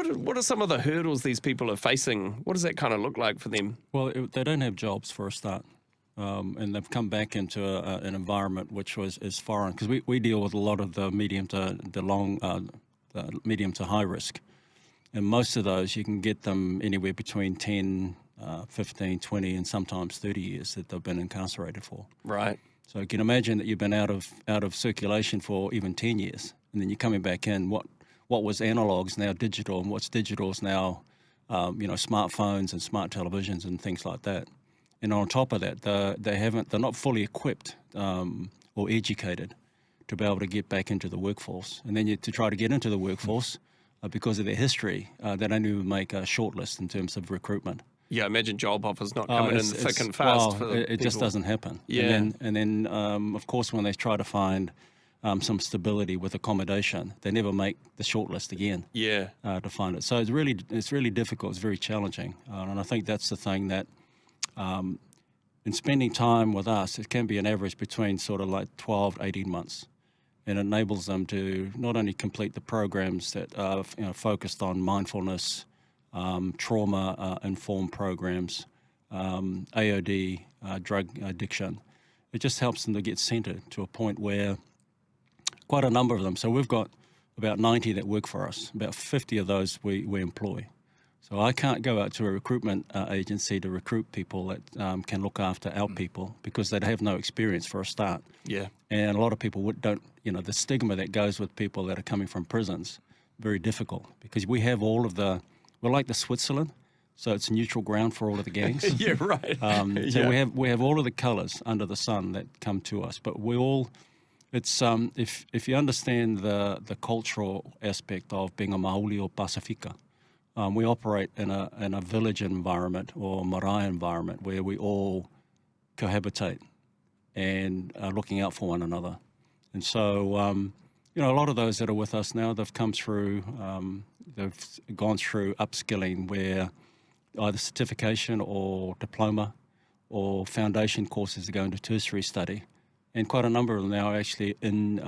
What are some of the hurdles these people are facing? What does that kind of look like for them? Well, they don't have jobs for a start. And they've come back into an environment which is foreign, because we deal with a lot of the medium to high risk. And most of those, you can get them anywhere between 10, 15, 20, and sometimes 30 years that they've been incarcerated for. Right. So you can imagine that you've been out of circulation for even 10 years, and then you're coming back in. What was analog is now digital, and what's digital is now, smartphones and smart televisions and things like that. And on top of that, they're not fully equipped or educated to be able to get back into the workforce. And then to try to get into the workforce, because of their history, they don't even make a shortlist in terms of recruitment. Yeah, imagine job offers not coming in thick and fast. Well, it just doesn't happen. Yeah. And then of course, when they try to find some stability with accommodation, they never make the shortlist again. Yeah. To find it. So it's really difficult. It's very challenging. And I think that's the thing that, in spending time with us, it can be an average between sort of like 12 to 18 months. And it enables them to not only complete the programs that are focused on mindfulness, trauma-informed programs, AOD, drug addiction. It just helps them to get centered to a point where quite a number of them, so we've got about 90 that work for us, about 50 of those we employ. So I can't go out to a recruitment agency to recruit people that can look after our people, because they'd have no experience for a start. Yeah. And a lot of people don't, the stigma that goes with people that are coming from prisons, very difficult, because we have we're like the Switzerland, so it's neutral ground for all of the gangs. Yeah, right. So we have all of the colours under the sun that come to us, but it's if you understand the cultural aspect of being a Māori or Pasifika, we operate in a village environment or marae environment where we all cohabitate and are looking out for one another. And so, a lot of those that are with us now, they've come through, they've gone through upskilling where either certification or diploma or foundation courses to go into tertiary study. And quite a number of them now are actually in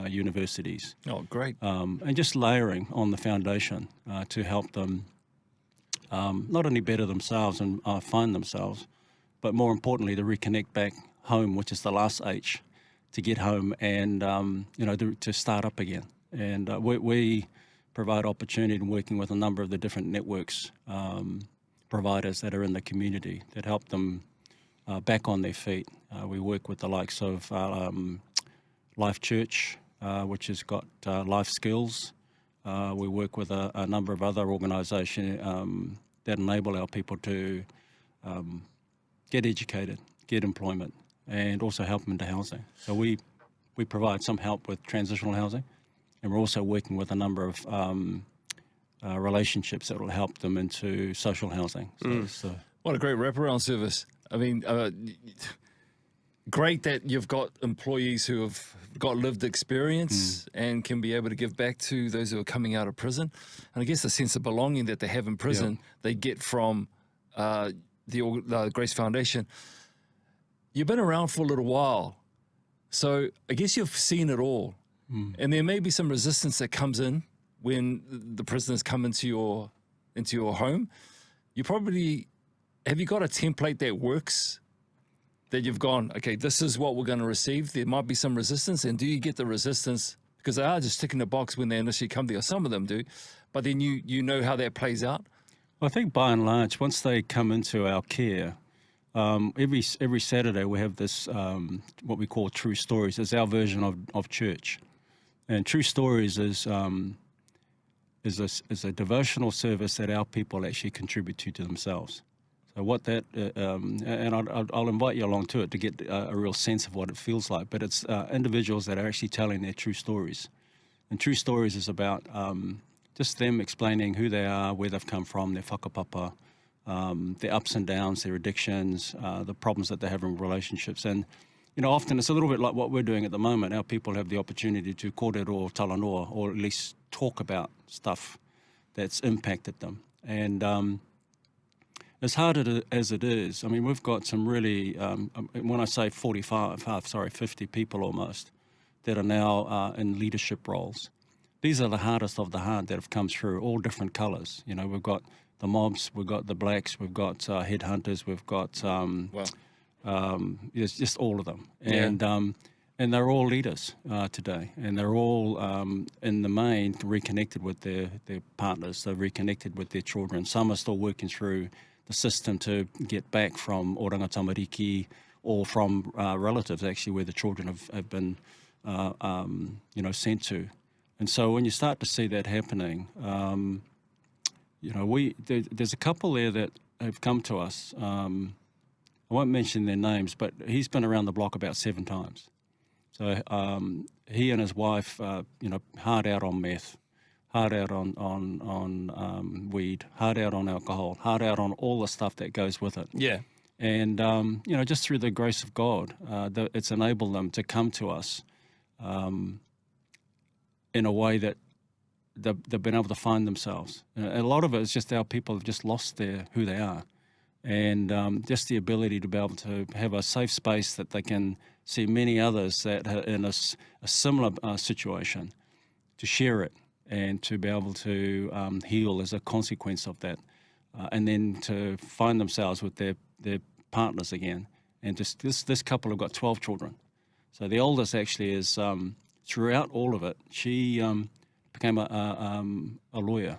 universities. Oh, great. And just layering on the foundation to help them not only better themselves and find themselves, but more importantly, to reconnect back home, which is the last H, to get home and, to start up again. And we provide opportunity in working with a number of the different networks, providers that are in the community that help them back on their feet. We work with the likes of Life Church, which has got life skills. We work with a number of other organisations that enable our people to get educated, get employment, and also help them into housing. So we provide some help with transitional housing, and we're also working with a number of relationships that will help them into social housing. So What a great wraparound service. I mean, great that you've got employees who have got lived experience and can be able to give back to those who are coming out of prison. And I guess the sense of belonging that they have in prison, they get from the Grace Foundation. You've been around for a little while, so I guess you've seen it all. And there may be some resistance that comes in when the prisoners come into your home. Have you got a template that works, that you've gone, okay, this is what we're going to receive? There might be some resistance, and do you get the resistance? Because they are just ticking the box when they initially come there, or some of them do, but then you know how that plays out? I think by and large, once they come into our care, every Saturday we have this, what we call True Stories. It's our version of church. And True Stories is a devotional service that our people actually contribute to themselves. So what that, and I'll invite you along to it to get a real sense of what it feels like, but it's individuals that are actually telling their true stories. And True Stories is about just them explaining who they are, where they've come from, their whakapapa, their ups and downs, their addictions, the problems that they have in relationships. And, often it's a little bit like what we're doing at the moment. Our people have the opportunity to kōrero talanoa, or at least talk about stuff that's impacted them. And as hard as it is, I mean, we've got some really, when I say 50 people almost, that are now in leadership roles. these are the hardest of the hard that have come through, all different colours. You know, we've got the mobs, we've got the blacks, we've got headhunters, we've got it's just all of them. And they're all leaders today, and they're all, in the main, reconnected with their partners. They're reconnected with their children. Some are still working through the system to get back from oranga tamariki or from relatives, actually, where the children have been, sent to. And so when you start to see that happening, there's a couple there that have come to us. I won't mention their names, but he's been around the block about 7 times. So he and his wife, hard out on meth, hard out on weed, hard out on alcohol, hard out on all the stuff that goes with it. Yeah. And, just through the grace of God, it's enabled them to come to us in a way that they've been able to find themselves. And a lot of it is just our people have just lost who they are. And just the ability to be able to have a safe space that they can see many others that are in a similar situation, to share it and to be able to heal as a consequence of that, and then to find themselves with their partners again. And just this couple have got 12 children. So the oldest actually is, throughout all of it, she became a lawyer.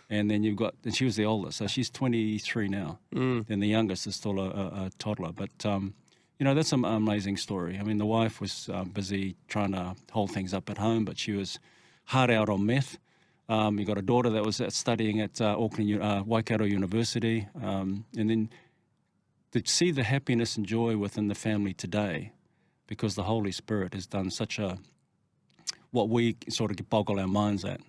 And then and she was the oldest, so she's 23 now. Then the youngest is still a toddler. But, that's an amazing story. I mean, the wife was busy trying to hold things up at home, but she was hard out on meth. You got a daughter that was studying at Waikato University. And then to see the happiness and joy within the family today, because the Holy Spirit has done what we sort of boggle our minds at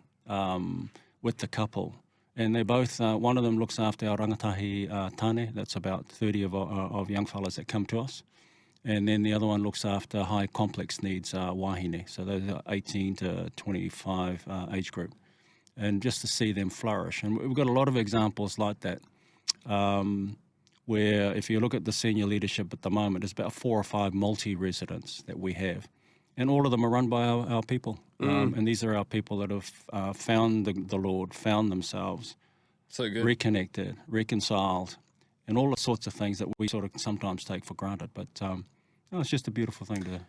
with the couple. And they both, one of them looks after our rangatahi tane, that's about 30 of young fellas that come to us. And then the other one looks after high complex needs wahine, so those are 18 to 25 age group. And just to see them flourish. And we've got a lot of examples like that, where if you look at the senior leadership at the moment, there's about 4 or 5 multi-residents that we have. And all of them are run by our people. And these are our people that have found the Lord, found themselves, so good, reconnected, reconciled, and all the sorts of things that we sort of sometimes take for granted. But it's just a beautiful thing to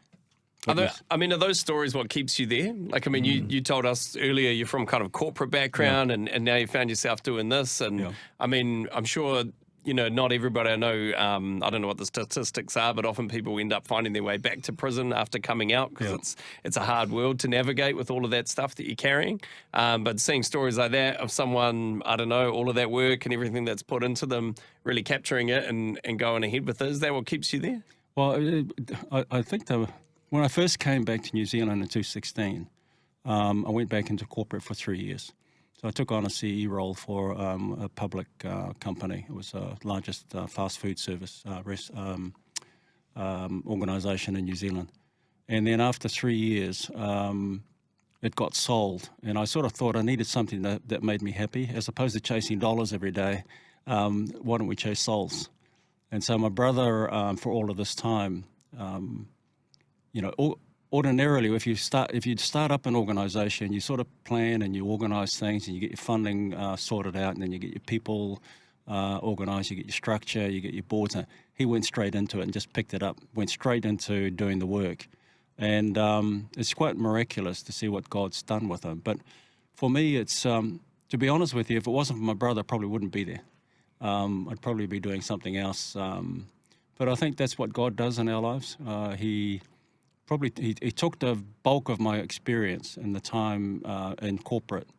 are those stories what keeps you there? Like, I mean, you told us earlier you're from kind of corporate background and now you found yourself doing this. And I mean, I'm sure, not everybody I know, I don't know what the statistics are, but often people end up finding their way back to prison after coming out because it's a hard world to navigate with all of that stuff that you're carrying. But seeing stories like that of someone, I don't know, all of that work and everything that's put into them, really capturing it and going ahead with it, is that what keeps you there? Well, I think when I first came back to New Zealand in 2016, I went back into corporate for 3 years. So I took on a CE role for a public company. It was the largest fast food service organisation in New Zealand. And then after 3 years, it got sold. And I sort of thought I needed something that made me happy. As opposed to chasing dollars every day, why don't we chase souls? And so my brother, for all of this time, ordinarily, if you start up an organisation, you sort of plan and you organise things and you get your funding sorted out, and then you get your people organised, you get your structure, you get your boards. He went straight into it and just picked it up, went straight into doing the work. And it's quite miraculous to see what God's done with him. But for me, it's, to be honest with you, if it wasn't for my brother, I probably wouldn't be there. I'd probably be doing something else. But I think that's what God does in our lives. He took the bulk of my experience and the time in corporate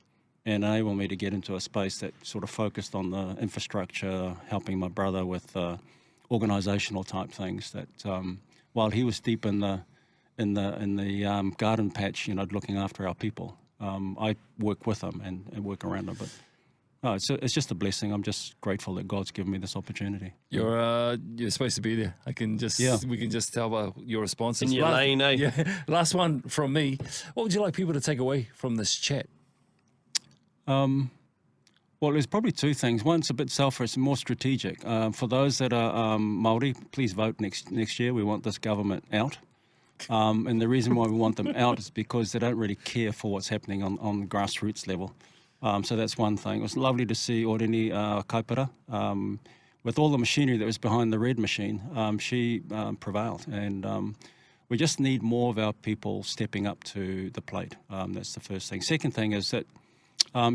and enabled me to get into a space that sort of focused on the infrastructure, helping my brother with organisational type things. That while he was deep in the garden patch, looking after our people, I work with him and work around him. But it's just a blessing. I'm just grateful that God's given me this opportunity. You're supposed to be there. We can just tell by your responses. In your lane, eh? Yeah. Last one from me. What would you like people to take away from this chat? Well, there's probably 2 things. One's a bit selfish and more strategic. For those that are Māori, please vote next year. We want this government out. And the reason why we want them out is because they don't really care for what's happening on the grassroots level. So that's one thing. It was lovely to see Orini Kaipara. With all the machinery that was behind the red machine, she prevailed. And we just need more of our people stepping up to the plate. That's the first thing. Second thing is that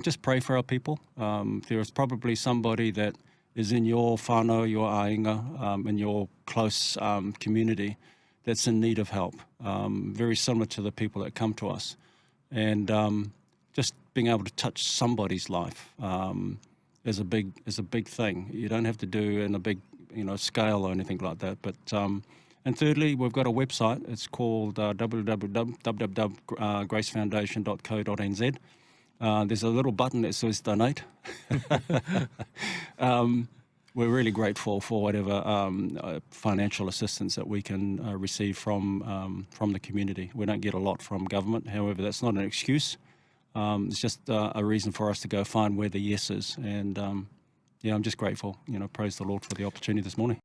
just pray for our people. There is probably somebody that is in your whānau, your ainga, in your close community that's in need of help, very similar to the people that come to us. And just being able to touch somebody's life is a big thing. You don't have to do in a big scale or anything like that. But and thirdly, we've got a website. It's called www.gracefoundation.co.nz. There's a little button that says donate. We're really grateful for whatever financial assistance that we can receive from the community. We don't get a lot from government. However, that's not an excuse. It's just a reason for us to go find where the yes is. And I'm just grateful. Praise the Lord for the opportunity this morning.